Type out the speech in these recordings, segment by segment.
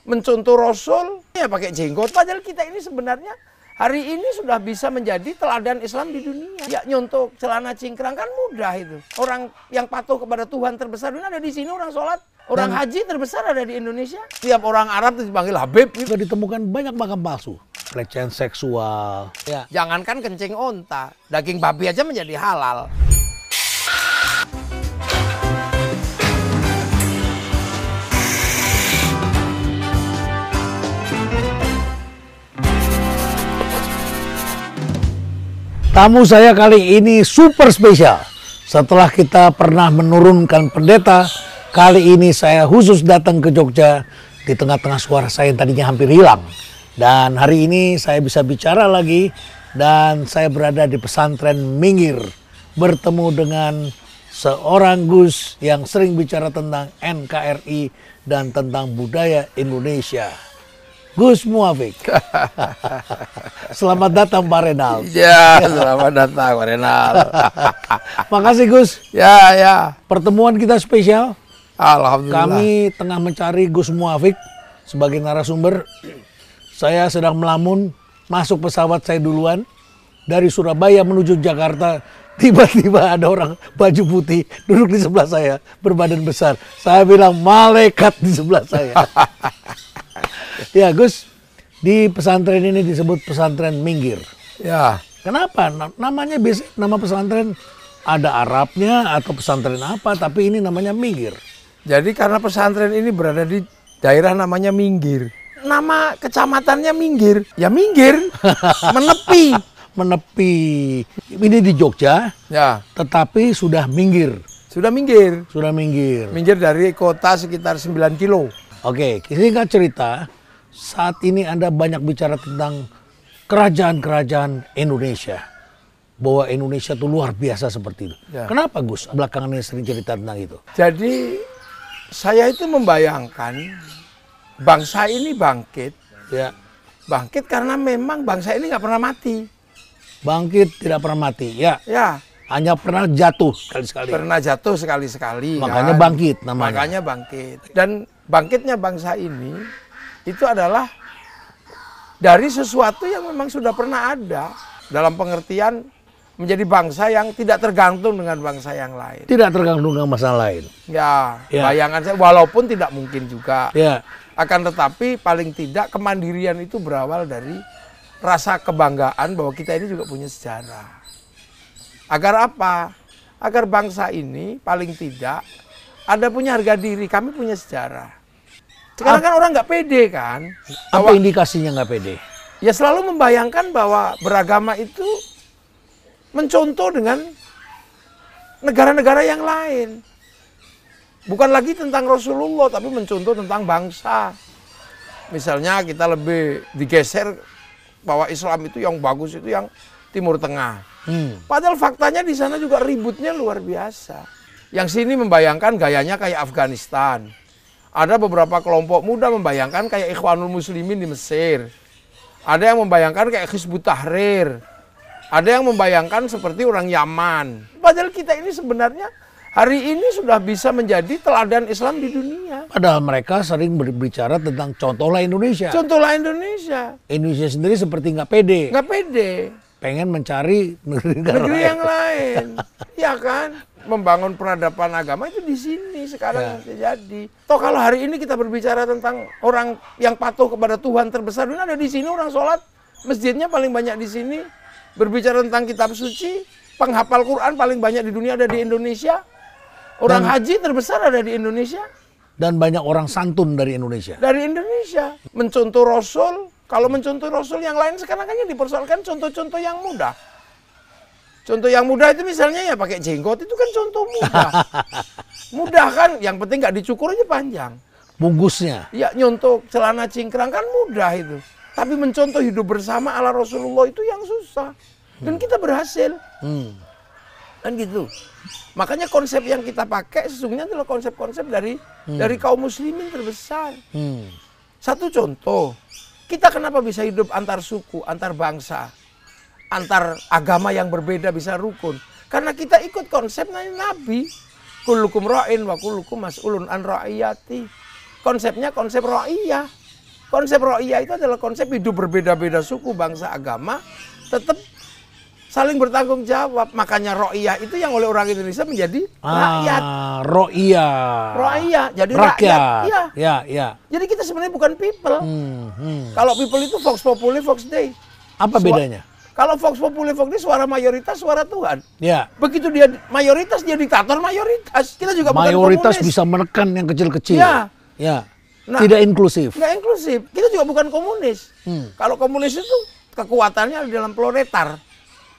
mencontoh Rasul, ya pakai jenggot. Padahal kita ini sebenarnya hari ini sudah bisa menjadi teladan Islam di dunia. Ya nyontoh celana cingkrang kan mudah itu. Orang yang patuh kepada Tuhan terbesar ini ada di sini, orang sholat. Orang haji terbesar ada di Indonesia. Tiap orang Arab itu dipanggil Habib. Juga ditemukan banyak makam palsu. Pelecehan seksual. Ya. Jangankan kencing onta, daging babi aja menjadi halal. Tamu saya kali ini super spesial. Setelah kita pernah menurunkan pendeta, kali ini saya khusus datang ke Jogja di tengah-tengah suara saya yang tadinya hampir hilang. Dan hari ini saya bisa bicara lagi dan saya berada di pesantren Minggir. Bertemu dengan seorang Gus yang sering bicara tentang NKRI dan tentang budaya Indonesia. Gus Muafik. Selamat datang Pak Renal. Ya, selamat datang Pak Renal. Makasih Gus. Ya, ya. Pertemuan kita spesial. Alhamdulillah. Kami tengah mencari Gus Muafik sebagai narasumber. Saya sedang melamun, masuk pesawat saya duluan. Dari Surabaya menuju Jakarta. Tiba-tiba ada orang baju putih duduk di sebelah saya, berbadan besar. Saya bilang malaikat di sebelah saya. Ya Gus, di pesantren ini disebut pesantren Minggir. Ya. Kenapa? Namanya biasa nama pesantren ada Arabnya atau pesantren apa, tapi ini namanya Minggir. Jadi karena pesantren ini berada di daerah namanya Minggir. Nama kecamatannya Minggir. Ya Minggir, menepi. Menepi. Ini di Jogja, Ya. tetapi sudah Minggir. Sudah Minggir. Sudah Minggir. Minggir dari kota sekitar 9 kilo. Oke, singkat cerita, saat ini Anda banyak bicara tentang kerajaan-kerajaan Indonesia. Bahwa Indonesia itu luar biasa seperti itu. Ya. Kenapa Gus belakangan ini sering cerita tentang itu? Jadi saya itu membayangkan bangsa ini bangkit. Ya, Bangkit karena memang bangsa ini nggak pernah mati. bangkit tidak pernah mati. Ya, Ya, hanya pernah jatuh sekali-sekali. pernah jatuh sekali-sekali. Makanya kan? bangkit namanya. Makanya bangkit. Dan bangkitnya bangsa ini itu adalah dari sesuatu yang memang sudah pernah ada. Dalam pengertian menjadi bangsa yang tidak tergantung dengan bangsa yang lain. Tidak tergantung dengan masalah lain. Ya, Ya. bayangan saya walaupun tidak mungkin juga. Ya, Akan tetapi paling tidak kemandirian itu berawal dari rasa kebanggaan bahwa kita ini juga punya sejarah. Agar apa? Agar bangsa ini paling tidak ada punya harga diri, kami punya sejarah. Sekarang kan orang nggak pede kan? apa indikasinya nggak pede? Ya selalu membayangkan bahwa beragama itu mencontoh dengan negara-negara yang lain. Bukan lagi tentang Rasulullah, tapi mencontoh tentang bangsa. Misalnya kita lebih digeser bahwa Islam itu yang bagus itu yang Timur Tengah. Padahal faktanya di sana juga ributnya luar biasa. Yang sini membayangkan gayanya kayak Afghanistan. Ada beberapa kelompok muda membayangkan kayak Ikhwanul Muslimin di Mesir. Ada yang membayangkan kayak Hizbut Tahrir. Ada yang membayangkan seperti orang Yaman. Padahal kita ini sebenarnya hari ini sudah bisa menjadi teladan Islam di dunia. Padahal mereka sering berbicara tentang contohlah Indonesia. Contohlah Indonesia. Indonesia sendiri seperti nggak pede. Nggak pede. Pengen mencari negeri Negeri yang lain. Ya kan? Membangun peradaban agama itu di sini sekarang terjadi. Toh kalau hari ini kita berbicara tentang orang yang patuh kepada Tuhan terbesar, ini ada di sini orang sholat, masjidnya paling banyak di sini. Berbicara tentang kitab suci, penghafal Quran paling banyak di dunia ada di Indonesia. Orang haji terbesar ada di Indonesia. Dan banyak orang santun dari Indonesia. Dari Indonesia. Mencontoh Rasul, kalau mencontoh Rasul yang lain sekarang kan yang dipersoalkan contoh-contoh yang mudah. Contoh yang mudah itu misalnya ya pakai jenggot, itu kan contoh mudah. Mudah kan, yang penting nggak dicukur aja panjang. Bungkusnya. Ya nyontoh celana cingkrang kan mudah itu. Tapi mencontoh hidup bersama ala Rasulullah itu yang susah. Dan kita berhasil. Kan gitu. Makanya konsep yang kita pakai sesungguhnya adalah konsep-konsep dari kaum muslimin terbesar. Satu contoh, kita kenapa bisa hidup antar suku, antar bangsa, antar agama yang berbeda bisa rukun? Karena kita ikut konsep Nabi. Kullukum ra'in wa kullukum mas'ulun an ra'iyati. Konsepnya konsep ra'iyah. Konsep ro'iyah itu adalah konsep hidup berbeda-beda suku, bangsa, agama, tetap saling bertanggung jawab. Makanya ro'iyah itu yang oleh orang Indonesia menjadi rakyat. Ro'iyah. Ro'iyah, jadi Rakyat. rakyat. Ya. Jadi kita sebenarnya bukan people. Kalau people itu Vox Populi, Vox Dei. Apa bedanya? Kalau Vox Populi, Vox Dei suara mayoritas, suara Tuhan. Ya. Begitu dia mayoritas, dia diktator mayoritas. Kita juga bukan Mayoritas komunis. bisa menekan yang kecil-kecil. Ya. Nah, tidak inklusif. Nggak inklusif. Kita juga bukan komunis. Kalau komunis itu kekuatannya di dalam proletar.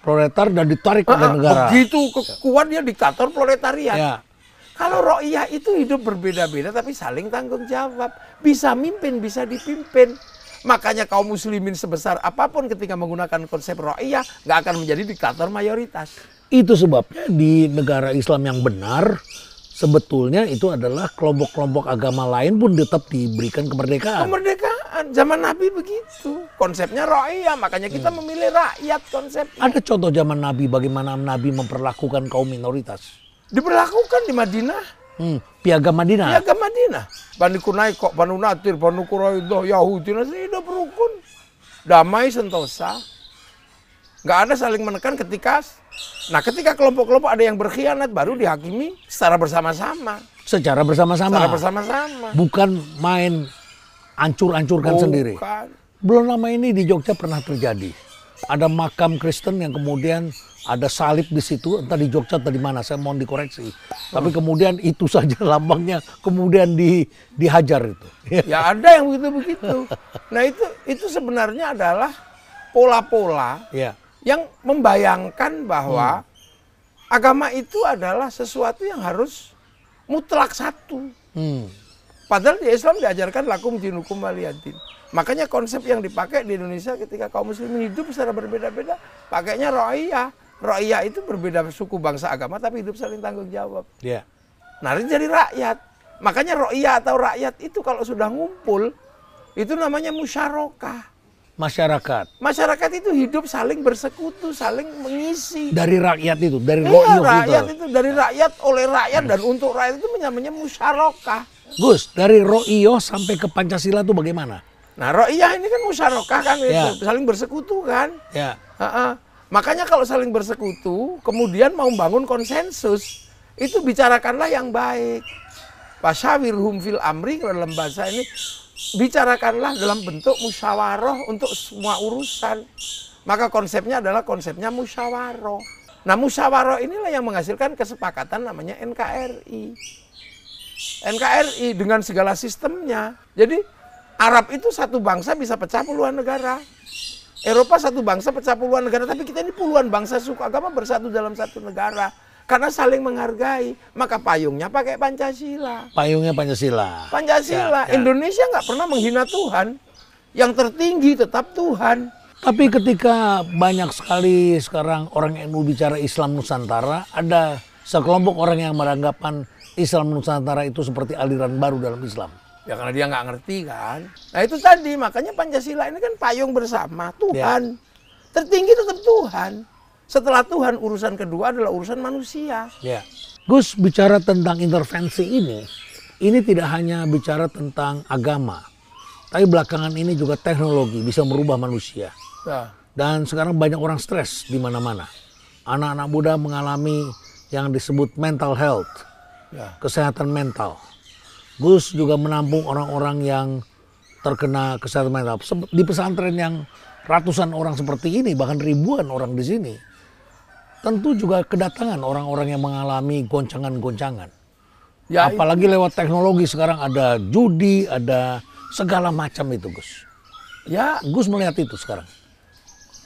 Proletar dan ditarik oleh negara. Begitu kuat dia diktator proletariat. Ya. Kalau ro'iyah itu hidup berbeda-beda tapi saling tanggung jawab. Bisa mimpin, bisa dipimpin. Makanya kaum muslimin sebesar apapun ketika menggunakan konsep ro'iyah nggak akan menjadi diktator mayoritas. Itu sebabnya di negara Islam yang benar, sebetulnya itu adalah kelompok-kelompok agama lain pun tetap diberikan kemerdekaan. Kemerdekaan, zaman Nabi begitu. Konsepnya ro'iyah, makanya kita memilih rakyat konsepnya. Ada contoh zaman Nabi bagaimana Nabi memperlakukan kaum minoritas? Diberlakukan di Madinah. Piagam Madinah. Piagam Madinah. Bani Kunai kok, Banu Nadir, Banu Quraidah, Yahudi, hidup rukun. Damai sentosa. Nggak ada saling menekan ketika kelompok-kelompok ada yang berkhianat baru dihakimi secara bersama-sama. Secara bersama-sama. Secara bersama-sama. Bukan main ancur-ancurkan sendiri. Belum lama ini di Jogja pernah terjadi. Ada makam Kristen yang kemudian ada salib di situ, entah di Jogja atau di mana, saya mohon dikoreksi. Tapi kemudian itu saja lambangnya kemudian dihajar itu. Ya ada yang begitu-begitu. Nah itu sebenarnya adalah pola-pola yang membayangkan bahwa agama itu adalah sesuatu yang harus mutlak satu. Padahal di Islam diajarkan lakum dinukum waliyadin. Makanya konsep yang dipakai di Indonesia ketika kaum muslimin hidup secara berbeda-beda, pakainya ro'iyah. Ro'iyah itu berbeda suku, bangsa, agama, tapi hidup saling tanggung jawab. Nah, ini jadi rakyat. Makanya ro'iyah atau rakyat itu kalau sudah ngumpul, itu namanya musyarakah. Masyarakat. Masyarakat itu hidup saling bersekutu, saling mengisi. Dari rakyat itu, dari ro'iyah rakyat itu, dari rakyat, oleh rakyat, dan untuk rakyat itu namanya musyarakah. Gus, dari ro'iyah sampai ke Pancasila itu bagaimana? Nah, ro'iyah ini kan musyarakah kan, itu, saling bersekutu kan. Makanya kalau saling bersekutu, kemudian mau bangun konsensus, itu bicarakanlah yang baik. Wasyawirhum fil amri, dalam bahasa ini, bicarakanlah dalam bentuk musyawarah untuk semua urusan. Maka konsepnya adalah konsepnya musyawarah. Nah, musyawarah inilah yang menghasilkan kesepakatan namanya NKRI. NKRI dengan segala sistemnya. Jadi, Arab itu satu bangsa bisa pecah puluhan negara. Eropa satu bangsa pecah puluhan negara, tapi kita ini puluhan bangsa suku agama bersatu dalam satu negara. Karena saling menghargai, maka payungnya pakai Pancasila. Payungnya Pancasila. Pancasila. Indonesia nggak pernah menghina Tuhan. Yang tertinggi tetap Tuhan. Tapi ketika banyak sekali sekarang orang NU bicara Islam Nusantara, ada sekelompok orang yang beranggapan Islam Nusantara itu seperti aliran baru dalam Islam. Ya karena dia nggak ngerti kan. Nah itu tadi, makanya Pancasila ini kan payung bersama Tuhan. Tertinggi tetap Tuhan. Setelah Tuhan, urusan kedua adalah urusan manusia. Gus, bicara tentang intervensi ini tidak hanya bicara tentang agama. Tapi belakangan ini juga teknologi bisa merubah manusia. Dan sekarang banyak orang stres di mana-mana. Anak-anak muda mengalami yang disebut mental health. Kesehatan mental. Gus juga menampung orang-orang yang terkena kesehatan mental. Di pesantren yang ratusan orang seperti ini, bahkan ribuan orang di sini, tentu juga kedatangan orang-orang yang mengalami goncangan-goncangan. Apalagi lewat teknologi sekarang ada judi, ada segala macam itu, Gus. Gus melihat itu sekarang.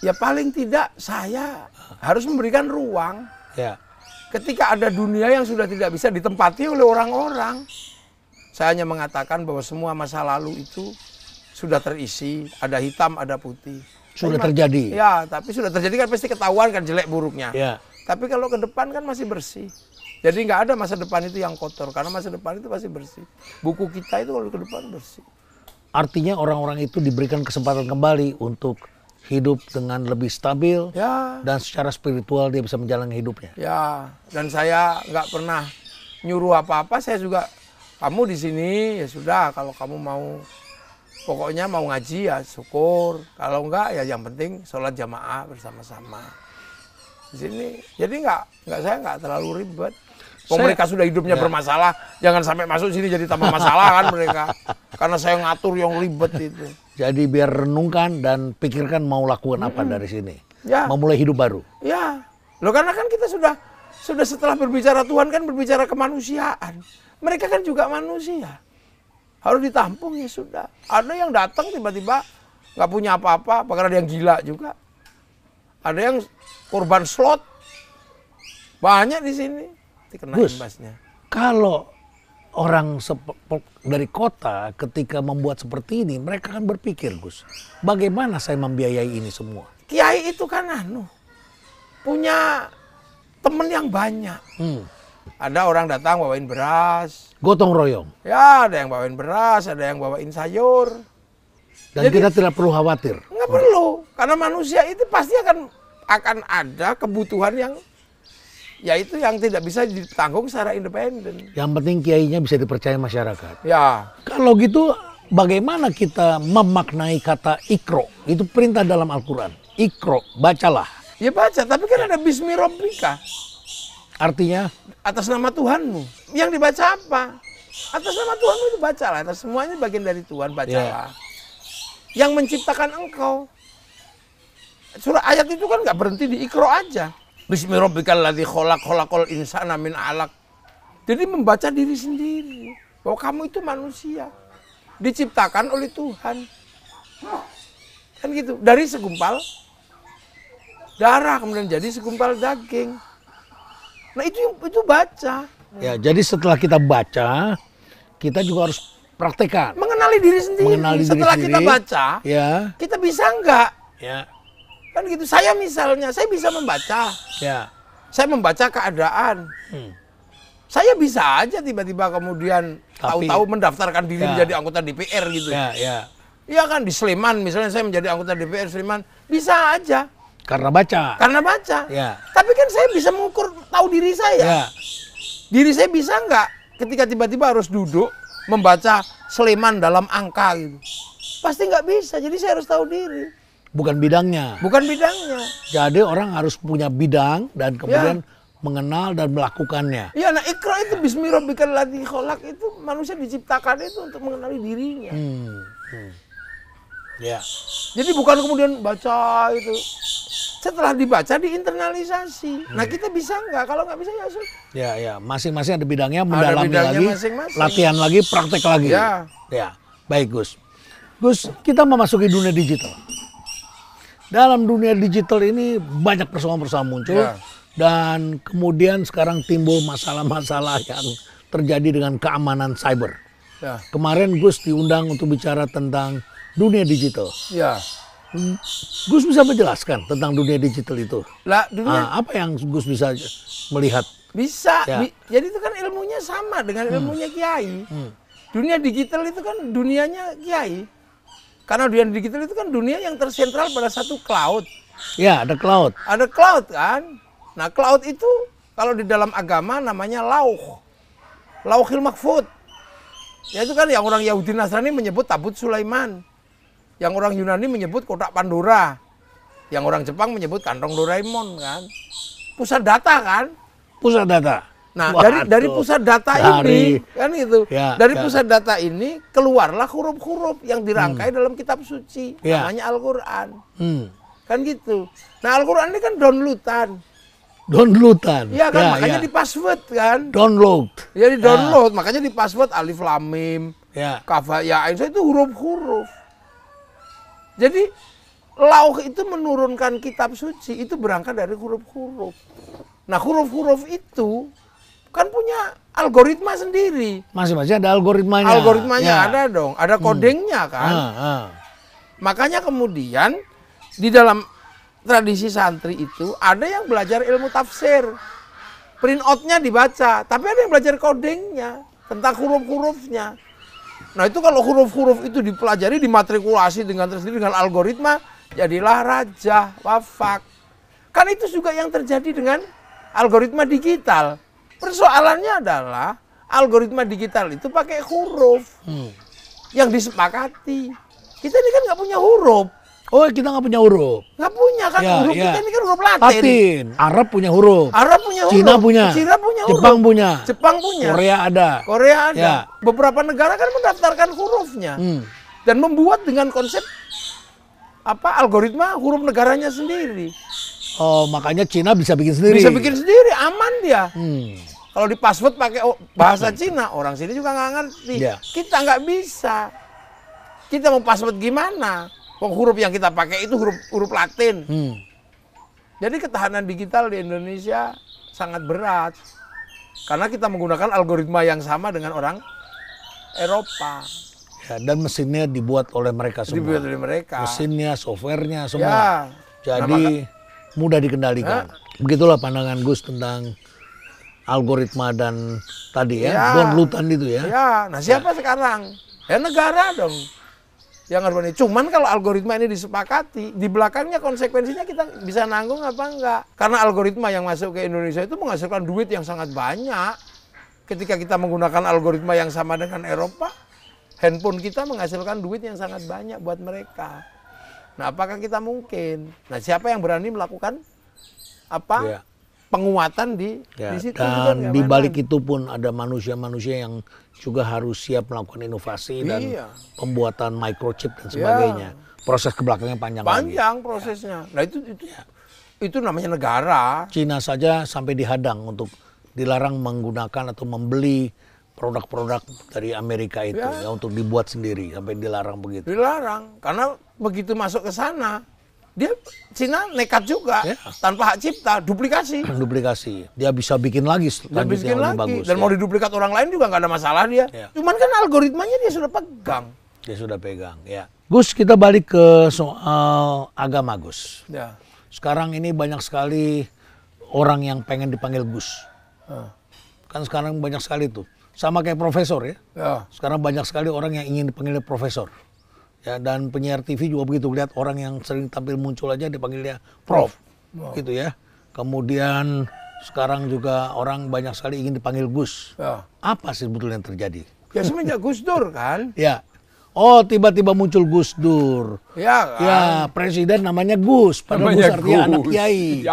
Ya paling tidak saya harus memberikan ruang. Ketika ada dunia yang sudah tidak bisa ditempati oleh orang-orang. Saya hanya mengatakan bahwa semua masa lalu itu sudah terisi, ada hitam, ada putih. Sudah terjadi. Ya, tapi sudah terjadi kan pasti ketahuan kan jelek buruknya. Tapi kalau ke depan kan masih bersih. Jadi nggak ada masa depan itu yang kotor, karena masa depan itu pasti bersih. Buku kita itu kalau ke depan bersih. Artinya orang-orang itu diberikan kesempatan kembali untuk hidup dengan lebih stabil, dan secara spiritual dia bisa menjalani hidupnya. Dan saya nggak pernah nyuruh apa-apa, saya juga, kamu di sini ya sudah, kalau kamu mau Pokoknya mau ngaji ya syukur. Kalau enggak ya yang penting sholat jamaah bersama-sama. Di sini. Jadi saya nggak terlalu ribet. Mereka sudah hidupnya bermasalah, jangan sampai masuk sini jadi tambah masalah kan mereka. Karena saya ngatur yang ribet itu. Jadi biar renungkan dan pikirkan mau lakukan apa dari sini. Ya. Memulai hidup baru. Ya. Loh karena kan kita sudah setelah berbicara Tuhan kan berbicara kemanusiaan. Mereka kan juga manusia. Harus ditampung ya sudah. Ada yang datang tiba-tiba nggak punya apa-apa, karena ada yang gila juga. Ada yang korban slot. Banyak di sini. Dikenain Gus, imbasnya. Kalau orang dari kota ketika membuat seperti ini, mereka kan berpikir, Gus, bagaimana saya membiayai ini semua? Kiai itu kan punya temen yang banyak. Ada orang datang bawain beras. Gotong royong. Ya, ada yang bawain beras, ada yang bawain sayur. Dan kita tidak perlu khawatir. Nggak perlu, karena manusia itu pasti akan ada kebutuhan yang yaitu yang tidak bisa ditanggung secara independen. Yang penting kiainya bisa dipercaya masyarakat. Ya. Kalau gitu bagaimana kita memaknai kata ikro? Itu perintah dalam Al-Quran. Ikro, bacalah. Ya baca, tapi kan ada bismi rabbika. Artinya? Atas nama Tuhanmu. Yang dibaca apa? Atas nama Tuhanmu itu bacalah. Atas semuanya bagian dari Tuhan, bacalah. Yang menciptakan engkau. Surah ayat itu kan nggak berhenti di ikro aja. Bismi rabbikal ladzi khalaqal insana min 'alaq. Jadi membaca diri sendiri bahwa kamu itu manusia diciptakan oleh Tuhan. Kan gitu, dari segumpal darah kemudian jadi segumpal daging. Nah, itu baca. Ya, jadi setelah kita baca, kita juga harus praktekkan. Mengenali diri sendiri. Setelah kita baca, ya, kita bisa enggak? Ya. Kan gitu. Saya misalnya, saya bisa membaca. Ya. Saya membaca keadaan. Saya bisa aja tiba-tiba kemudian tahu-tahu mendaftarkan diri menjadi anggota DPR gitu. Ya, ya. Iya kan di Sleman misalnya saya menjadi anggota DPR Sleman, bisa aja. Karena baca. Karena baca. Ya. Tapi kan saya bisa mengukur tahu diri saya. Ya. Diri saya bisa enggak ketika tiba-tiba harus duduk membaca Sleman dalam angka gitu. Pasti nggak bisa. Jadi saya harus tahu diri. Bukan bidangnya. Bukan bidangnya. Jadi orang harus punya bidang dan kemudian mengenal dan melakukannya. Iya, nah ikra itu bismi rabbikal ladzi khalaq itu manusia diciptakan itu untuk mengenali dirinya. Ya. Jadi bukan kemudian baca itu. Setelah dibaca diinternalisasi. Nah kita bisa nggak? Kalau nggak bisa ya sudah. Ya, ya. Masing-masing ada bidangnya, mendalami lagi, masing-masing. latihan lagi, praktek lagi. Ya. Ya. Baik, Gus. Gus, kita memasuki dunia digital. Dalam dunia digital ini banyak persoalan-persoalan muncul. Ya. Dan kemudian sekarang timbul masalah-masalah yang terjadi dengan keamanan cyber. Ya. Kemarin Gus diundang untuk bicara tentang dunia digital. Ya. Gus bisa menjelaskan tentang dunia digital itu? Lah, dunia Apa yang Gus bisa melihat? bisa. Ya. Jadi itu kan ilmunya sama dengan ilmunya kiai. Dunia digital itu kan dunianya kiai. Karena dunia digital itu kan dunia yang tersentral pada satu cloud. Ya, ada cloud. Ada cloud kan. Nah, cloud itu kalau di dalam agama namanya lauh. Lauhil mahfud. Ya itu kan yang orang Yahudi Nasrani menyebut tabut Sulaiman. Yang orang Yunani menyebut kotak Pandora. Yang orang Jepang menyebut kantong Doraemon kan. Pusat data kan. Pusat data. Nah, dari pusat data ini kan itu. Ya, dari pusat data ini keluarlah huruf-huruf yang dirangkai dalam kitab suci namanya Al-Qur'an. Kan gitu. Nah, Al-Qur'an ini kan downloadan. Downloadan. Iya kan, makanya di password kan. Download. Ya di download, makanya di password alif lam mim. Ya. Kaf ya ain, itu huruf-huruf. Jadi lauh itu menurunkan kitab suci itu berangkat dari huruf-huruf. Nah, huruf-huruf itu kan punya algoritma sendiri. Masing-masing ada algoritmanya. Algoritmanya ada dong, ada kodengnya kan. Makanya kemudian di dalam tradisi santri itu ada yang belajar ilmu tafsir. Print out-nya dibaca, tapi ada yang belajar kodengnya tentang huruf-hurufnya. Nah, itu kalau huruf-huruf itu dipelajari, dimatrikulasi dengan tersendiri dengan algoritma, jadilah raja, wafak. Kan itu juga yang terjadi dengan algoritma digital. Persoalannya adalah algoritma digital itu pakai huruf yang disepakati. Kita ini kan nggak punya huruf. Oh, kita nggak punya huruf. Nggak punya kan, Ya, huruf ya. kita ini kan huruf Latin. Latin. Arab punya huruf. Arab punya huruf. Cina punya. Cina punya huruf. Jepang punya. Jepang punya. Korea ada. Korea ada. Ya. Beberapa negara kan mendaftarkan hurufnya. Dan membuat dengan konsep algoritma huruf negaranya sendiri. Oh, makanya Cina bisa bikin sendiri. Bisa bikin sendiri, aman dia. Hmm. Kalau di password pakai bahasa Cina, orang sini juga nggak ngerti. Ya. Kita nggak bisa. Kita mau password gimana? Huruf yang kita pakai itu huruf Latin. Jadi ketahanan digital di Indonesia sangat berat. Karena kita menggunakan algoritma yang sama dengan orang Eropa. Ya, dan mesinnya dibuat oleh mereka semua. Dibuat oleh mereka. Mesinnya, softwarenya, semua. Ya. Jadi mudah dikendalikan. Begitulah pandangan Gus tentang algoritma dan tadi ya, Born-Lutan itu ya. Ya, nah siapa sekarang? Ya negara dong yang harus ini. Cuman kalau algoritma ini disepakati, di belakangnya konsekuensinya kita bisa nanggung apa enggak? Karena algoritma yang masuk ke Indonesia itu menghasilkan duit yang sangat banyak. Ketika kita menggunakan algoritma yang sama dengan Eropa, handphone kita menghasilkan duit yang sangat banyak buat mereka. Nah, apakah kita mungkin? Nah, siapa yang berani melakukan penguatan di situ? Dan di balik itu pun ada manusia-manusia yang juga harus siap melakukan inovasi dan pembuatan microchip dan sebagainya. Proses ke belakangnya panjang lagi. Panjang prosesnya. Nah, itu namanya negara. Cina saja sampai dihadang untuk dilarang menggunakan atau membeli produk-produk dari Amerika itu ya untuk dibuat sendiri, sampai dilarang begitu. Dilarang karena begitu masuk ke sana Cina nekat juga tanpa hak cipta, duplikasi. Duplikasi. Dia bisa bikin lagi bikin lagi bagus. Dan mau diduplikat orang lain juga nggak ada masalah dia. Cuman kan algoritmanya dia sudah pegang. Dia sudah pegang, ya. Gus, kita balik ke soal agama, Gus. Ya. Sekarang ini banyak sekali orang yang pengen dipanggil Gus. Kan sekarang banyak sekali tuh. Sama kayak profesor ya. Sekarang banyak sekali orang yang ingin dipanggil profesor. Ya, dan penyiar TV juga begitu, lihat orang yang sering tampil muncul aja dipanggilnya Prof. Gitu ya. Kemudian sekarang juga orang banyak sekali ingin dipanggil Gus. Apa sih sebetulnya yang terjadi? Ya semenjak Gus Dur kan. Ya. Oh, tiba-tiba muncul Gus Dur. Ya kan. Ya, presiden namanya Gus, padahal Gus artinya anak kiai.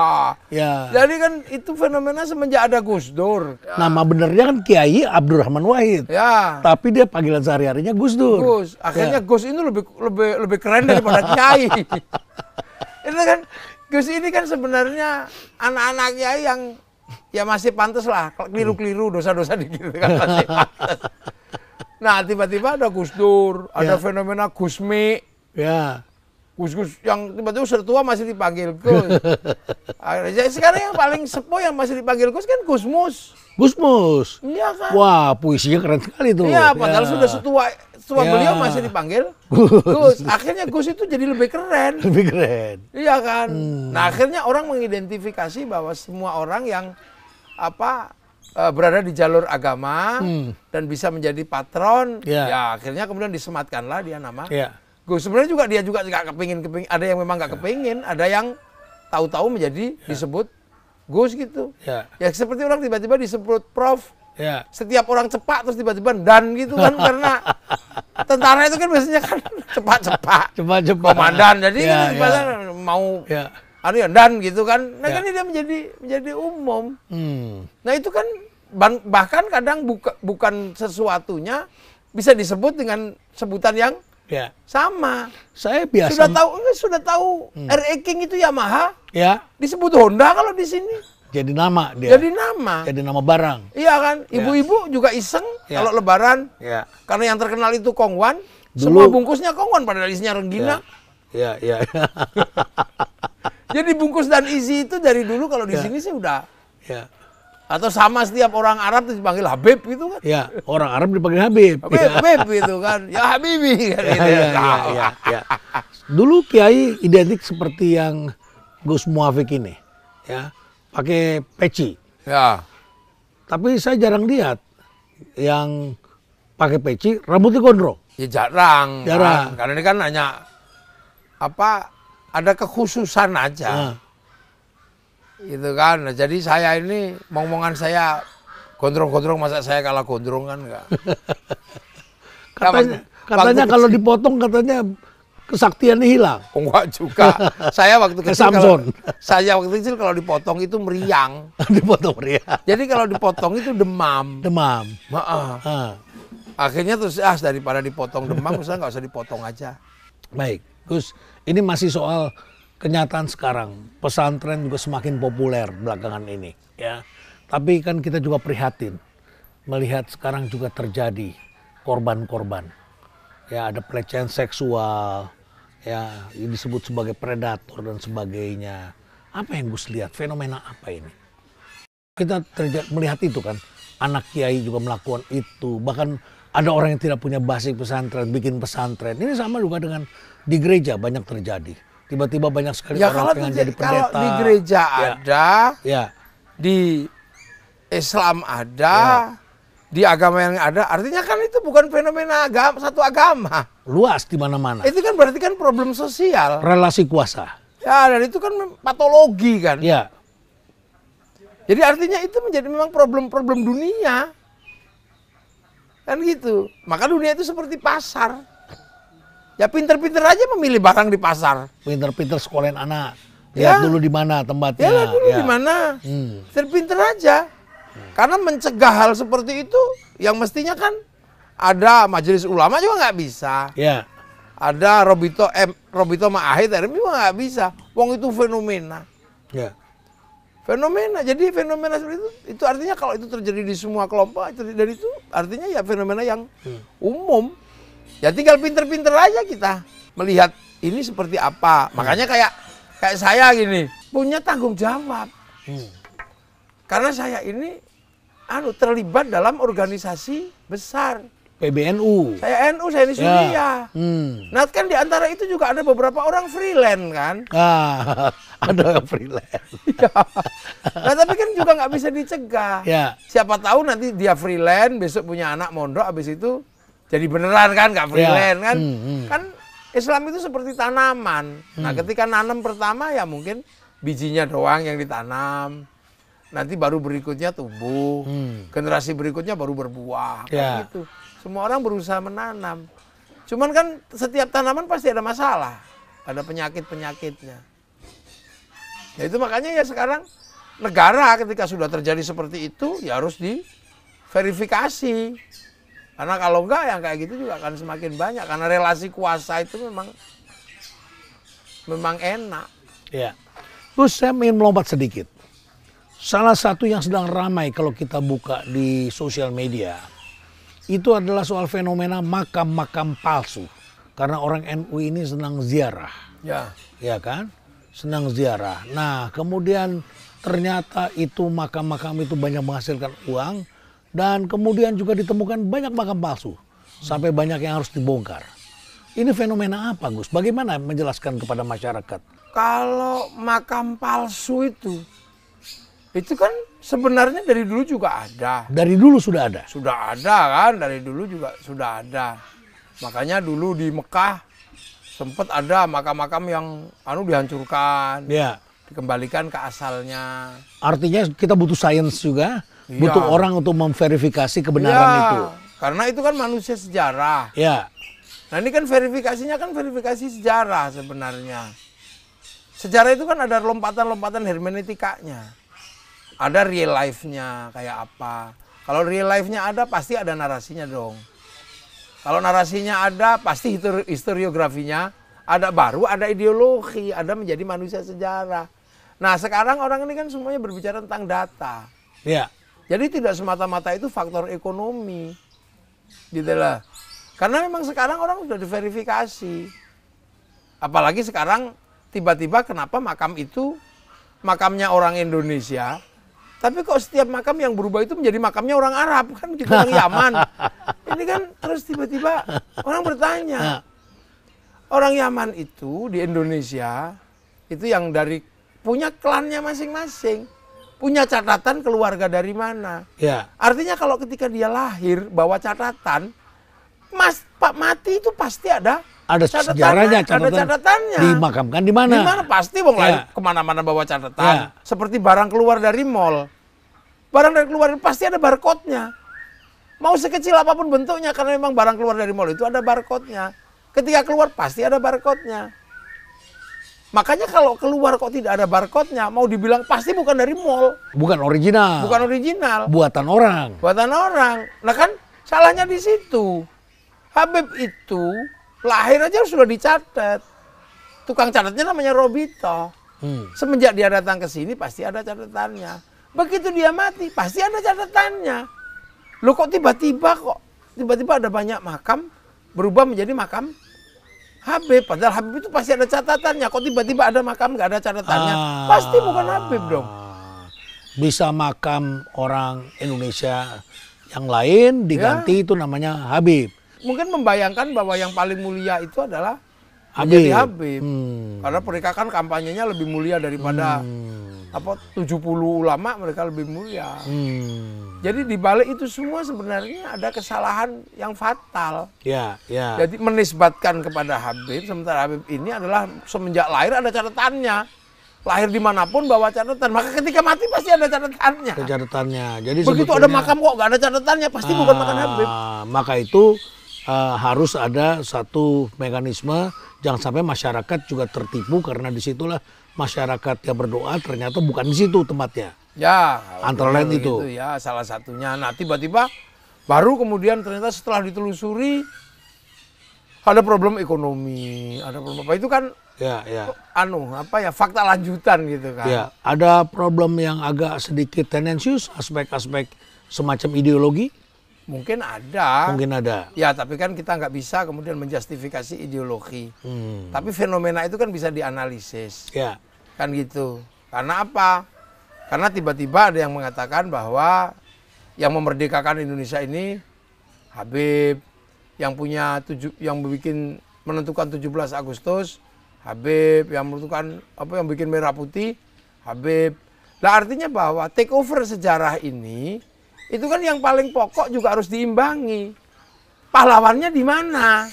Ya. Jadi kan itu fenomena semenjak ada Gus Dur. Nama benernya kan Kiai Abdurrahman Wahid. Ya. Tapi dia panggilan sehari-harinya Gus Dur. Gus. Akhirnya Gus ini lebih keren daripada Kiai. Itu kan Gus ini kan sebenarnya anak-anak Kiai yang ya masih pantas lah, keliru-keliru, dosa-dosa dikit kan masih pantas. Nah, tiba-tiba ada Gus Dur, ada fenomena Gusmi. Ya. Gus-gus yang tiba-tiba sudah tua masih dipanggil Gus. Sekarang yang paling sepuh yang masih dipanggil Gus kan Gusmus. Gusmus. Iya kan? Wah, puisinya keren sekali tuh. Iya, padahal sudah setua beliau masih dipanggil Gus. Akhirnya Gus itu jadi lebih keren. Lebih keren. Iya kan? Nah, akhirnya orang mengidentifikasi bahwa semua orang yang berada di jalur agama dan bisa menjadi patron, ya akhirnya kemudian disematkanlah dia nama Gus. Sebenarnya juga dia juga nggak kepingin, ada yang memang nggak kepingin, ada yang tahu-tahu menjadi disebut Gus gitu. Ya seperti orang tiba-tiba disebut Prof. Setiap orang cepat terus tiba-tiba dan gitu kan, karena tentara itu kan biasanya kan cepat-cepat, komandan, jadi mau dan gitu kan. Nah kan dia menjadi umum. Nah itu kan bahkan kadang bukan sesuatunya bisa disebut dengan sebutan yang sama. Saya biasa sudah tahu RE King itu Yamaha. Disebut Honda kalau di sini. Jadi nama dia. Jadi nama barang. Iya kan. Ibu-ibu juga iseng kalau lebaran. Karena yang terkenal itu Kongwan. Semua bungkusnya Kongwan padahal isinya Renggina. Iya. Jadi bungkus dan isi itu dari dulu kalau di sini sih udah. Atau sama setiap orang Arab itu dipanggil Habib gitu kan. Ya, orang Arab dipanggil Habib. Habib gitu kan. Ya Habibi kan. Ya. Dulu Kiai identik seperti yang Gus Muafik ini. Ya, pakai peci. Ya. Tapi saya jarang lihat yang pakai peci rambutnya gondrong. Ya jarang. Kan? Karena ini kan hanya ada kekhususan aja. Gitu kan. Nah, jadi saya ini omongan saya gondrong-gondrong, masa saya kalah gondrong kan enggak. Katanya kalau dipotong katanya kesaktiannya hilang. Oh, enggak juga. Saya waktu Ke kecil Samson. saya waktu kecil kalau dipotong itu meriang. Dipotong ya. Jadi kalau dipotong itu demam. Demam. Maaf. Ah. Akhirnya terus daripada dipotong demam, saya nggak usah dipotong aja. Baik, Gus, ini masih soal kenyataan sekarang. Pesantren juga semakin populer belakangan ini, ya. Tapi kan kita juga prihatin melihat sekarang juga terjadi korban-korban. Ya, ada pelecehan seksual, ya, ini disebut sebagai predator dan sebagainya. Apa yang Gus lihat? Fenomena apa ini? Kita melihat itu kan, anak kiai juga melakukan itu. Bahkan ada orang yang tidak punya basic pesantren, bikin pesantren. Ini sama juga dengan di gereja banyak terjadi. Tiba-tiba banyak sekali orang pengen jadi pendeta. Kalau di gereja ya. ada, Ya. di Islam ada, di agama yang ada, artinya kan itu bukan fenomena satu agama. Luas di mana-mana. Itu kan berarti kan problem sosial. Relasi kuasa. Ya, dan itu kan patologi kan. Ya. Jadi artinya itu menjadi memang problem-problem dunia. Kan gitu. Maka dunia itu seperti pasar. Ya pinter-pinter aja memilih barang di pasar. Pinter-pinter sekolahin anak. Lihat dulu di mana tempatnya. Ya lihat dulu di mana. Pinter-pinter aja. Karena mencegah hal seperti itu yang mestinya kan ada majelis ulama juga nggak bisa. Ya. Ada Robito Ma'ahid juga nggak bisa. Wong itu fenomena. Ya. Fenomena, jadi fenomena seperti itu artinya kalau itu terjadi di semua kelompok, dan itu artinya ya fenomena yang umum. Ya tinggal pinter-pinter aja kita melihat ini seperti apa. Makanya kayak saya gini, punya tanggung jawab. Karena saya ini terlibat dalam organisasi besar. PBNU. Saya NU, saya ini Suria. Nah kan di antara itu juga ada beberapa orang freelance kan. Ada yang freelance. Nah tapi kan juga nggak bisa dicegah. Ya. Siapa tahu nanti dia freelance, besok punya anak mondok, habis itu jadi beneran kan nggak freelance kan. Kan Islam itu seperti tanaman. Nah ketika nanam pertama ya mungkin bijinya doang yang ditanam. Nanti baru berikutnya tumbuh. Generasi berikutnya baru berbuah. Kayak gitu. Semua orang berusaha menanam. Cuman kan setiap tanaman pasti ada masalah. Ada penyakit-penyakitnya. Ya itu makanya ya sekarang negara ketika sudah terjadi seperti itu ya harus diverifikasi. Karena kalau enggak yang kayak gitu juga akan semakin banyak. Karena relasi kuasa itu memang enak. Ya. Terus saya ingin melompat sedikit. Salah satu yang sedang ramai kalau kita buka di sosial media itu adalah soal fenomena makam-makam palsu. Karena orang NU ini senang ziarah. Ya. Ya kan? Senang ziarah. Nah, kemudian ternyata itu makam-makam itu banyak menghasilkan uang dan kemudian juga ditemukan banyak makam palsu. Sampai banyak yang harus dibongkar. Ini fenomena apa, Gus? Bagaimana menjelaskan kepada masyarakat? Kalau makam palsu itu kan sebenarnya dari dulu juga ada. Dari dulu sudah ada? Sudah ada kan, dari dulu juga sudah ada. Makanya dulu di Mekah sempat ada makam-makam yang dihancurkan. Ya. Dikembalikan ke asalnya. Artinya kita butuh sains juga, butuh orang untuk memverifikasi kebenaran itu. Karena itu kan manusia sejarah. Ya. Nah ini kan verifikasinya kan verifikasi sejarah sebenarnya. Sejarah itu kan ada lompatan-lompatan hermeneutikanya. Ada real life-nya kayak apa. Kalau real life-nya ada pasti ada narasinya dong. Kalau narasinya ada pasti historiografinya ada, baru ada ideologi, ada menjadi manusia sejarah. Nah sekarang orang ini kan semuanya berbicara tentang data. Ya. Jadi tidak semata-mata itu faktor ekonomi. Gitu lah. Karena memang sekarang orang sudah diverifikasi. Apalagi sekarang tiba-tiba kenapa makam itu makamnya orang Indonesia, tapi kok setiap makam yang berubah itu menjadi makamnya orang Arab, kan gitu, orang Yaman. Ini kan terus tiba-tiba orang bertanya. Orang Yaman itu di Indonesia, itu yang dari punya klannya masing-masing. Punya catatan keluarga dari mana. Ya. Artinya kalau ketika dia lahir bawa catatan, Pak mati itu pasti ada sejarahnya, ada catatannya. Dimakamkan di mana? Di mana pasti wong lain kemana-mana bawa catatan. Seperti barang keluar dari mall. Barang dari keluar pasti ada barcode-nya. Mau sekecil apapun bentuknya, karena memang barang keluar dari mall itu ada barcode-nya. Ketika keluar pasti ada barcode-nya. Makanya kalau keluar kok tidak ada barcode-nya, mau dibilang pasti bukan dari mall. Bukan original. Bukan original. Buatan orang. Buatan orang. Nah kan salahnya di situ. Habib itu lahir aja sudah dicatat. Tukang catatnya namanya Robito. Semenjak dia datang ke sini pasti ada catatannya. Begitu dia mati pasti ada catatannya. Loh kok tiba-tiba ada banyak makam berubah menjadi makam Habib, padahal Habib itu pasti ada catatannya. Kok tiba-tiba ada makam nggak ada catatannya? Pasti bukan Habib dong. Bisa makam orang Indonesia yang lain diganti itu namanya Habib. Mungkin membayangkan bahwa yang paling mulia itu adalah Habib. menjadi Habib. Karena mereka kan kampanyenya lebih mulia daripada 70 ulama, mereka lebih mulia. Jadi di balik itu semua sebenarnya ada kesalahan yang fatal. Ya. Jadi menisbatkan kepada Habib, sementara Habib ini adalah semenjak lahir ada catatannya. Lahir dimanapun bawa catatan, maka ketika mati pasti ada catatannya. Catatannya. Jadi begitu ada makam kok nggak ada catatannya, pasti bukan makam Habib. Maka itu harus ada satu mekanisme, jangan sampai masyarakat juga tertipu karena disitulah masyarakat yang berdoa ternyata bukan di situ tempatnya. Ya, antara lain itu. Ya, salah satunya. Nah, tiba-tiba baru kemudian ternyata setelah ditelusuri ada problem ekonomi, ada problem apa itu kan? Ya. Fakta lanjutan gitu kan. Ya, ada problem yang agak sedikit tendensius, aspek-aspek semacam ideologi. Mungkin ada. Ya, tapi kan kita nggak bisa kemudian menjustifikasi ideologi. Tapi fenomena itu kan bisa dianalisis. Ya. Kan gitu. Karena apa? Karena tiba-tiba ada yang mengatakan bahwa yang memerdekakan Indonesia ini Habib, yang menentukan 17 Agustus Habib, yang menentukan yang bikin merah putih Habib. Nah, artinya bahwa take over sejarah ini itu kan yang paling pokok juga harus diimbangi. Pahlawannya di mana?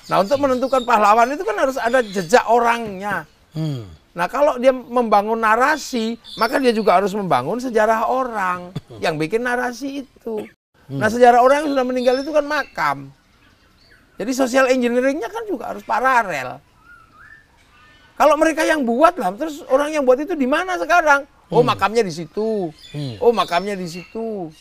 Nah, untuk menentukan pahlawan itu kan harus ada jejak orangnya. Nah, kalau dia membangun narasi, maka dia juga harus membangun sejarah orang yang bikin narasi itu. Nah, sejarah orang yang sudah meninggal itu kan makam. Jadi social engineering-nya kan juga harus paralel. Kalau mereka yang buat lah, terus orang yang buat itu di mana sekarang? Oh, makamnya di situ. Oh, makamnya di situ.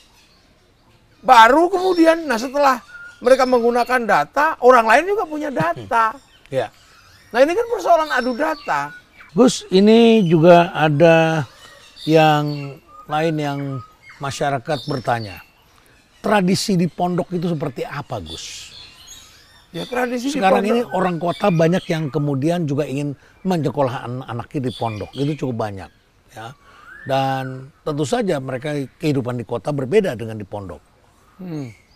Baru kemudian, nah setelah mereka menggunakan data, orang lain juga punya data. Ya. Nah, ini kan persoalan adu data. Gus, ini juga ada yang lain yang masyarakat bertanya. Tradisi di pondok itu seperti apa, Gus? Ya, tradisi sekarang di pondok. ini orang kota banyak yang kemudian juga ingin menyekolahkan anaknya di pondok. Itu cukup banyak, ya. Dan tentu saja mereka kehidupan di kota berbeda dengan di pondok.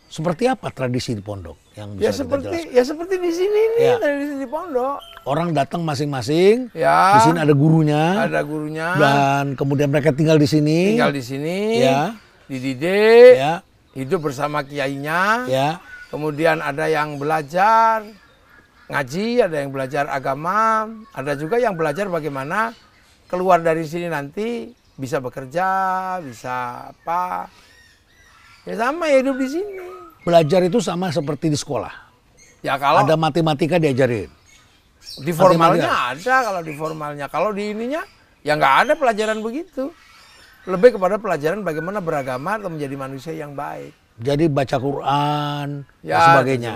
Seperti apa tradisi di pondok yang bisa kita jelaskan? Ya seperti di sini nih, tradisi di pondok. Orang datang masing-masing. Ya. Di sini ada gurunya. Ada gurunya. Dan kemudian mereka tinggal di sini. Ya. Dididik. Ya. Hidup bersama kiainya. Ya. Kemudian ada yang belajar ngaji, ada yang belajar agama, ada juga yang belajar bagaimana keluar dari sini nanti bisa bekerja, bisa apa. Ya sama ya hidup di sini. Belajar itu sama seperti di sekolah. Ya kalau ada matematika diajarin. Di formalnya ada, kalau di formalnya. Kalau di ininya ya nggak ada pelajaran begitu. Lebih kepada pelajaran bagaimana beragama atau menjadi manusia yang baik. Jadi baca Quran ya, dan sebagainya.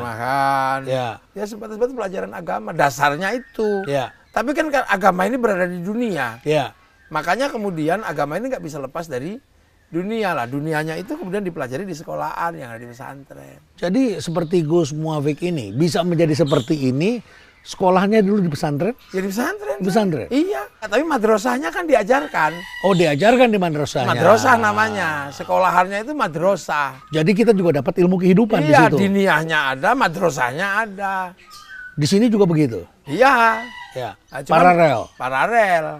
Ya sebatas-batas pelajaran agama, dasarnya itu. Ya. Tapi kan agama ini berada di dunia. Ya. Makanya kemudian agama ini nggak bisa lepas dari dunia lah. Dunianya itu kemudian dipelajari di sekolahan yang ada di pesantren. Jadi seperti Gus Muafik ini bisa menjadi seperti ini. Sekolahnya dulu di pesantren? Ya di pesantren. Di pesantren? Iya, tapi madrasahnya kan diajarkan. Oh, diajarkan di madrasahnya. Madrasah namanya. Sekolahannya itu madrasah. Jadi kita juga dapat ilmu kehidupan di Iya, situ. diniyahnya ada, madrasahnya ada. Di sini juga begitu? Iya. Ya. Nah, paralel.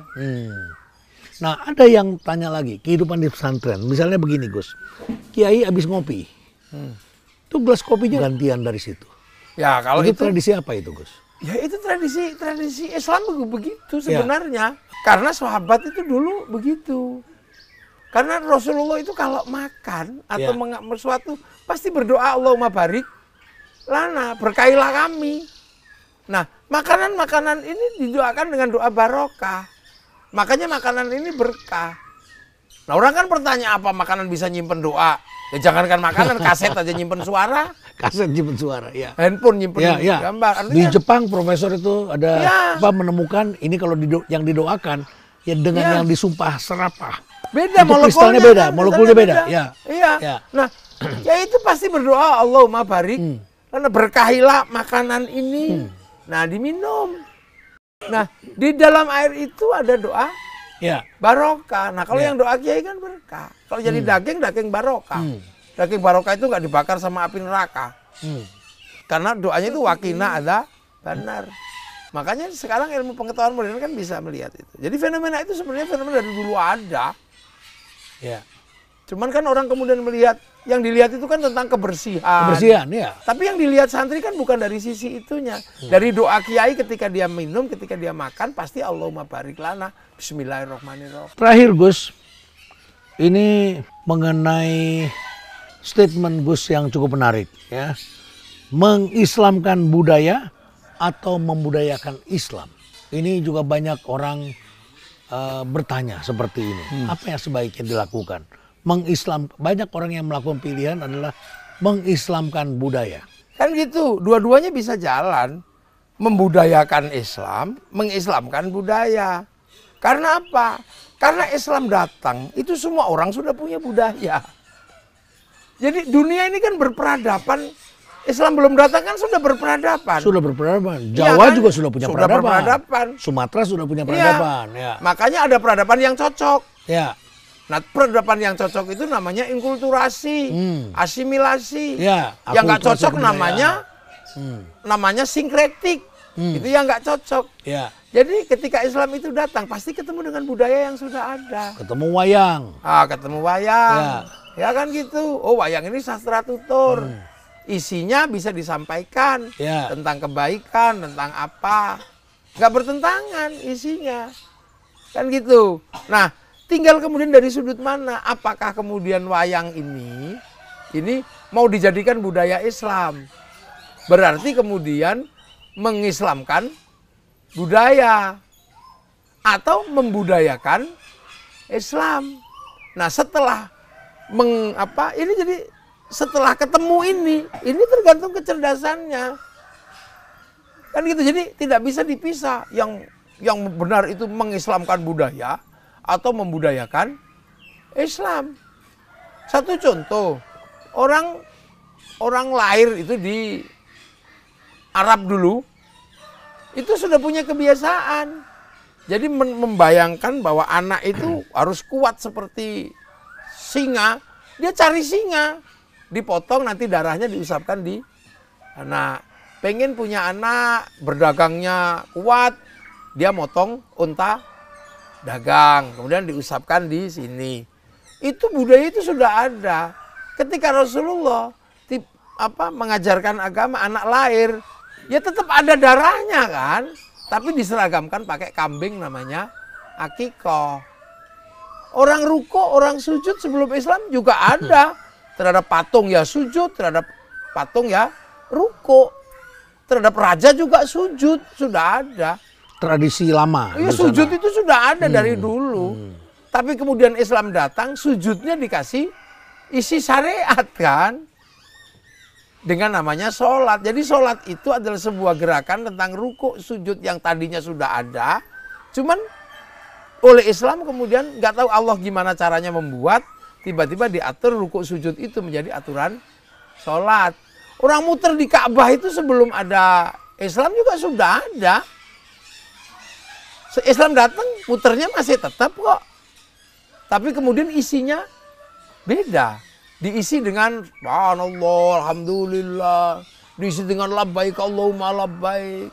Nah, ada yang tanya lagi, kehidupan di pesantren. Misalnya begini, Gus. Kiai habis ngopi. Itu gelas kopinya gantian dari situ. Ya, kalau itu tradisi apa itu, Gus? Ya itu tradisi Islam begitu sebenarnya. Ya. Karena sahabat itu dulu begitu. Karena Rasulullah itu kalau makan atau mengambil sesuatu pasti berdoa Allahumma barik lana, berkailah kami. Nah, makanan-makanan ini didoakan dengan doa barokah. Makanya makanan ini berkah. Nah, orang kan bertanya apa makanan bisa nyimpen doa? Ya jangankan makanan, kaset aja nyimpen suara. Kaset nyimpen suara, ya. Handphone nyimpen gambar. Artinya, di Jepang profesor itu ada menemukan ini kalau yang didoakan ya dengan yang disumpah serapah. Beda molekulnya beda. Ya. Iya. Nah, ya itu pasti berdoa Allahumma barik. Karena berkahilah makanan ini. Nah, diminum. Nah, di dalam air itu ada doa barokah. Nah, kalau yang doa kiai kan berkah. Kalau jadi daging barokah. Daging barokah itu nggak dibakar sama api neraka. Karena doanya itu wakina ada benar. Makanya sekarang ilmu pengetahuan modern kan bisa melihat itu. Jadi fenomena itu sebenarnya fenomena dari dulu ada. Ya. Cuman kan orang kemudian melihat, yang dilihat itu kan tentang kebersihan. Kebersihan, ya. Tapi yang dilihat santri kan bukan dari sisi itunya. Dari doa kiai ketika dia minum, ketika dia makan, pasti Allahumma barik lana, bismillahirrahmanirrahim. Terakhir Gus, ini mengenai statement Gus yang cukup menarik, ya. Mengislamkan budaya atau membudayakan Islam. Ini juga banyak orang bertanya seperti ini. Apa yang sebaiknya dilakukan? Banyak orang yang melakukan pilihan adalah mengislamkan budaya. Kan gitu, dua-duanya bisa jalan. Membudayakan Islam, mengislamkan budaya. Karena apa? Karena Islam datang, itu semua orang sudah punya budaya. Jadi dunia ini kan berperadaban. Islam belum datang kan sudah berperadaban. Sudah berperadaban. Jawa kan juga sudah punya peradaban. Sumatera sudah punya peradaban. Ya. Makanya ada peradaban yang cocok. Ya. Nah, peradaban yang cocok itu namanya inkulturasi, asimilasi. Ya, yang nggak cocok namanya sinkretik. Itu yang nggak cocok. Ya. Jadi ketika Islam itu datang, pasti ketemu dengan budaya yang sudah ada. Ketemu wayang. Ketemu wayang. Ya kan gitu. Oh, wayang ini sastra tutur. Isinya bisa disampaikan tentang kebaikan, tentang apa. Nggak bertentangan isinya. Kan gitu. Nah, tinggal kemudian dari sudut mana. Apakah kemudian wayang ini mau dijadikan budaya Islam. Berarti kemudian mengislamkan budaya. Atau membudayakan Islam. Nah, setelah ini jadi setelah ketemu ini tergantung kecerdasannya. Kan gitu, jadi tidak bisa dipisah yang benar itu mengislamkan budaya atau membudayakan Islam. Satu contoh, orang lahir itu di Arab dulu, itu sudah punya kebiasaan. Jadi membayangkan bahwa anak itu harus kuat seperti singa, dia cari singa. Dipotong nanti darahnya diusapkan di anak. Pengen punya anak, berdagangnya kuat, dia motong unta dagang, kemudian diusapkan di sini. Itu budaya itu sudah ada. Ketika Rasulullah mengajarkan agama, anak lahir, ya tetap ada darahnya kan, tapi diseragamkan pakai kambing namanya akikoh. Orang ruko, orang sujud sebelum Islam juga ada. Terhadap patung ya sujud, terhadap patung ya ruko. Terhadap raja juga sujud, sudah ada. Tradisi lama. Iya, sujud itu sudah ada dari dulu. Tapi kemudian Islam datang, sujudnya dikasih isi syariat kan. Dengan namanya sholat. Jadi sholat itu adalah sebuah gerakan tentang ruko, sujud yang tadinya sudah ada. Cuman oleh Islam kemudian nggak tahu Allah gimana caranya membuat. Tiba-tiba diatur rukuk sujud itu menjadi aturan sholat. Orang muter di Ka'bah itu sebelum ada Islam juga sudah ada. Islam datang, muternya masih tetap kok. Tapi kemudian isinya beda. Diisi dengan subhanallah, alhamdulillah. Diisi dengan labbaik Allahumma labbaik.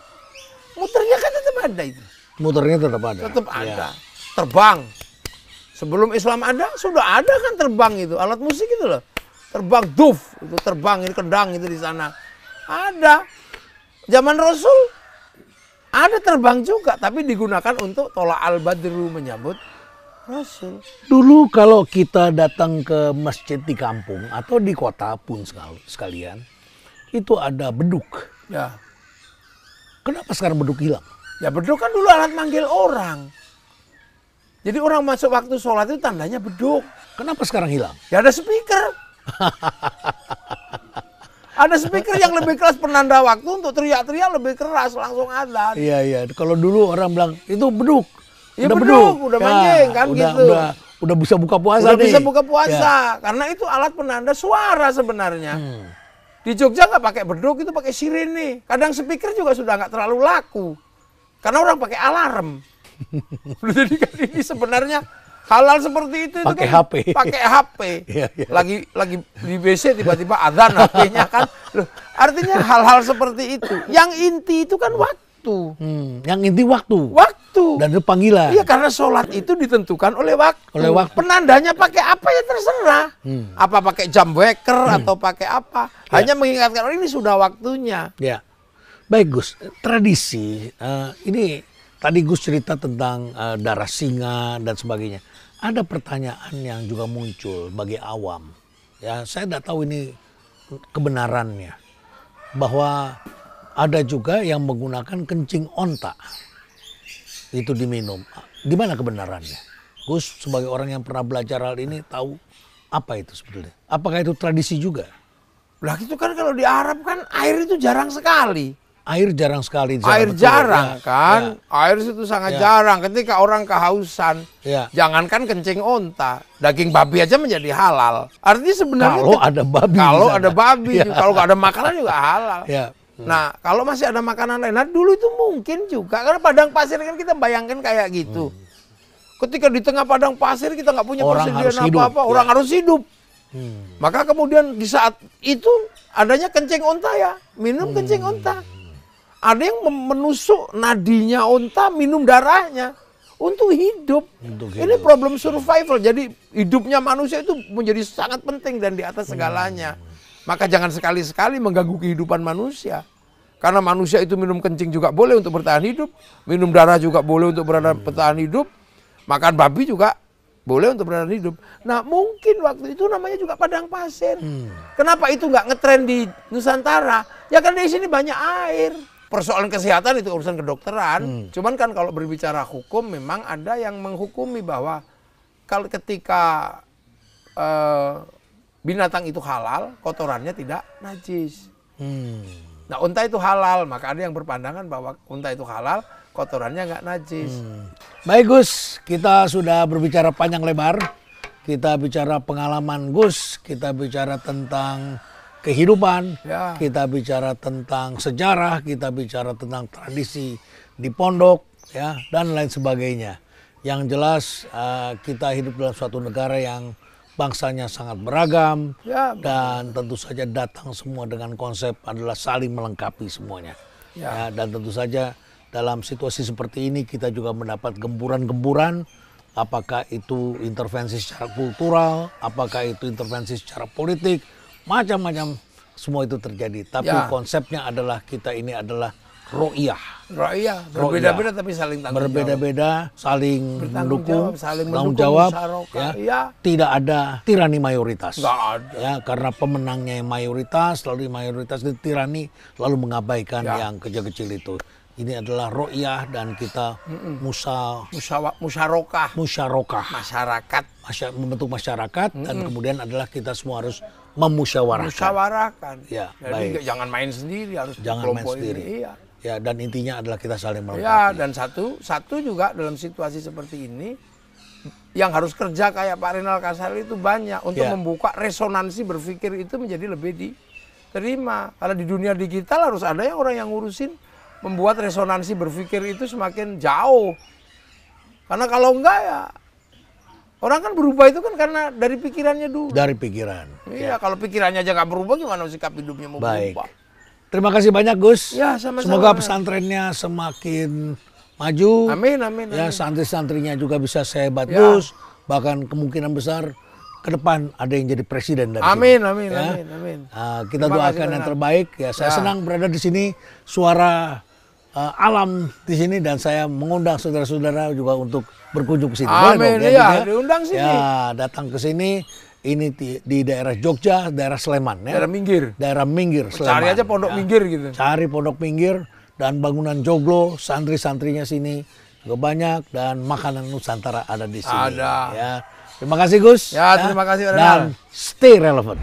Muternya kan tetap ada itu. Muternya tetap ada. Tetap ada. Terbang. Sebelum Islam ada, sudah ada kan terbang itu, alat musik itu loh. Terbang duf, itu terbang, ini kendang itu di sana. Ada. Zaman Rasul ada terbang juga, tapi digunakan untuk tolak al-badru, menyambut Rasul. Dulu kalau kita datang ke masjid di kampung atau di kota pun sekalian, itu ada beduk. Ya. Kenapa sekarang beduk hilang? Ya beduk kan dulu alat manggil orang. Jadi orang masuk waktu sholat itu tandanya beduk. Kenapa sekarang hilang? Ya ada speaker. Ada speaker yang lebih keras penanda waktu, untuk teriak-teriak lebih keras langsung adzan. Iya, iya. Kalau dulu orang bilang itu beduk. Ya beduk, udah mancing kan gitu. Udah bisa buka puasa udah nih. bisa buka puasa. Karena itu alat penanda suara sebenarnya. Di Jogja nggak pakai beduk, itu pakai sirene. Kadang speaker juga sudah nggak terlalu laku. Karena orang pakai alarm. Jadi kan ini sebenarnya halal seperti itu pakai kan, HP. Pakai HP. Iya, iya. Lagi di WC tiba-tiba adzan HP-nya kan. Loh, artinya hal-hal seperti itu. Yang inti itu kan waktu. Yang inti waktu. Waktu. Dan itu panggilan. Iya, karena sholat itu ditentukan oleh waktu. Oleh waktu. Penandanya pakai apa ya terserah. Apa pakai jam waker atau pakai apa. Hanya mengingatkan orang ini sudah waktunya. Ya. Baik Gus, tradisi ini tadi Gus cerita tentang darah singa dan sebagainya. Ada pertanyaan yang juga muncul bagi awam. Ya, saya tidak tahu ini kebenarannya. Bahwa ada juga yang menggunakan kencing onta. Itu diminum. Di mana kebenarannya? Gus sebagai orang yang pernah belajar hal ini tahu apa itu sebetulnya. Apakah itu tradisi juga? Lah itu kan kalau di Arab kan air itu jarang sekali. Air jarang sekali. Air jarang kan. Ya. Air itu sangat jarang. Ketika orang kehausan, jangankan kencing onta, daging babi aja menjadi halal. Artinya sebenarnya kalau ada babi. Kalau ada babi, kalau nggak ada makanan juga halal. Ya. Nah, kalau masih ada makanan lain, nah dulu itu mungkin juga karena padang pasir kan kita bayangkan kayak gitu. Ketika di tengah padang pasir kita nggak punya persediaan apa-apa, orang harus hidup. Maka kemudian di saat itu adanya kencing onta ya, minum kencing onta. Ada yang menusuk nadinya onta, minum darahnya untuk hidup. Ini problem survival. Jadi hidupnya manusia itu menjadi sangat penting dan di atas segalanya. Maka jangan sekali-sekali mengganggu kehidupan manusia. Karena manusia itu minum kencing juga boleh untuk bertahan hidup. Minum darah juga boleh untuk bertahan hidup. Makan babi juga boleh untuk bertahan hidup. Nah mungkin waktu itu namanya juga padang pasir. Kenapa itu nggak ngetren di Nusantara? Ya karena di sini banyak air. Persoalan kesehatan itu urusan kedokteran. Cuman kan kalau berbicara hukum memang ada yang menghukumi bahwa kalau ketika binatang itu halal, kotorannya tidak najis. Nah unta itu halal, maka ada yang berpandangan bahwa unta itu halal, kotorannya nggak najis. Baik Gus, kita sudah berbicara panjang lebar. Kita bicara pengalaman Gus, kita bicara tentang kehidupan, kita bicara tentang sejarah, kita bicara tentang tradisi di pondok, ya, dan lain sebagainya. Yang jelas kita hidup dalam suatu negara yang bangsanya sangat beragam, dan tentu saja datang semua dengan konsep adalah saling melengkapi semuanya. Ya, dan tentu saja dalam situasi seperti ini kita juga mendapat gemburan-gemburan, apakah itu intervensi secara kultural, apakah itu intervensi secara politik, macam-macam semua itu terjadi. Tapi konsepnya adalah kita ini adalah ro'iyah. Ro'iyah, berbeda-beda tapi saling tanggung jawab. Berbeda-beda, saling mendukung, saling tanggung jawab. Ya. Tidak ada tirani mayoritas. Nggak ada. Ya, karena pemenangnya yang mayoritas, lalu mayoritas itu tirani, lalu mengabaikan yang kecil-kecil itu. Ini adalah ro'iyah dan kita musyarakah masyarakat, membentuk masyarakat, dan kemudian adalah kita semua harus memusyawarahkan. Ya, jadi baik. Jangan main sendiri, harus jangan main sendiri. Iya. Ya, dan intinya adalah kita saling melengkapi. Ya, dan satu juga dalam situasi seperti ini yang harus kerja kayak Pak Rinal Kasali itu banyak untuk membuka resonansi berpikir itu menjadi lebih diterima. Karena di dunia digital harus ada yang orang yang ngurusin membuat resonansi berpikir itu semakin jauh. Karena kalau enggak ya orang kan berubah itu kan karena dari pikirannya dulu. Dari pikiran. Iya, kalau pikirannya aja nggak berubah gimana sikap hidupnya mau berubah. Terima kasih banyak Gus. Ya, sama-sama. Semoga pesantrennya semakin maju. Amin, amin. Ya, santri-santrinya juga bisa sehebat Gus. Bahkan kemungkinan besar ke depan ada yang jadi presiden dari amin, sini. Amin, ya. Amin. Kita doakan yang terbaik. Ya, saya senang berada di sini. Suara alam di sini, dan saya mengundang saudara-saudara juga untuk berkunjung ke sini. Amin, iya, diundang sini. Ya, datang ke sini. Ini di daerah Jogja, daerah Sleman ya. Daerah Minggir. Daerah Minggir, Sleman. Cari aja Pondok Minggir gitu. Cari Pondok Minggir dan bangunan joglo, santri-santrinya sini juga banyak dan makanan Nusantara ada di sini. Ada. Ya. Terima kasih Gus. Ya, terima kasih Pak Dan stay relevant.